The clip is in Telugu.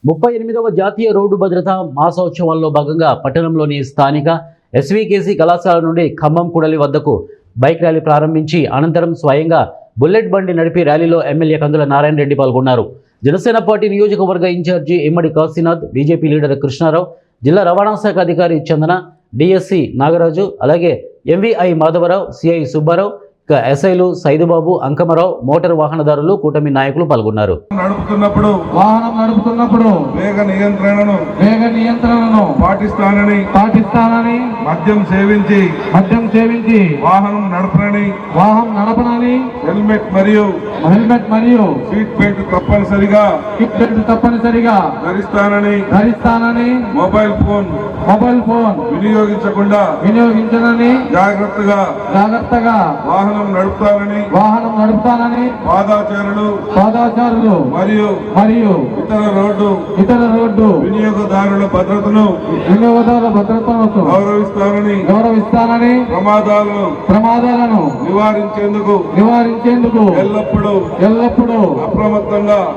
38వ జాతీయ రోడ్డు భద్రతా మాసోత్సవాల్లో భాగంగా పట్టణంలోని స్థానిక ఎస్వీకేసీ కళాశాల నుండి ఖమ్మం కూడలి వద్దకు బైక్ ర్యాలీ ప్రారంభించి అనంతరం స్వయంగా బుల్లెట్ బండి నడిపి ర్యాలీలో ఎమ్మెల్యే కందుల నారాయణ రెడ్డి పాల్గొన్నారు. జనసేన పార్టీ నియోజకవర్గ ఇన్ఛార్జి ఇమ్మడి కాశీనాథ్, బీజేపీ లీడర్ కృష్ణారావు, జిల్లా రవాణా శాఖ అధికారి చందన, డిఎస్సి నాగరాజు, అలాగే ఎంవీఐ మాధవరావు, సిఐ సుబ్బారావు, ఎస్ఐలు సైదుబాబు, అంకమరావు, మోటార్ వాహనదారులు, కూటమి నాయకులు పాల్గొన్నారు. వాహనం నడుపుతున్నప్పుడు వేగ నియంత్రణను పాటిస్తానని మద్యం సేవించి వాహనం నడపనని హెల్మెట్ మరియు సీట్ బెల్ట్ తప్పనిసరిగా ధరిస్తానని మొబైల్ ఫోన్ వినియోగించనని జాగ్రత్తగా వాహనం నడుపుతానని పాదాచారులు మరియు ఇతర రోడ్డు వినియోగదారుల భద్రతను గౌరవిస్తానని ప్రమాదాలను నివారించేందుకు ఎల్లప్పుడూ అప్రమత్తంగా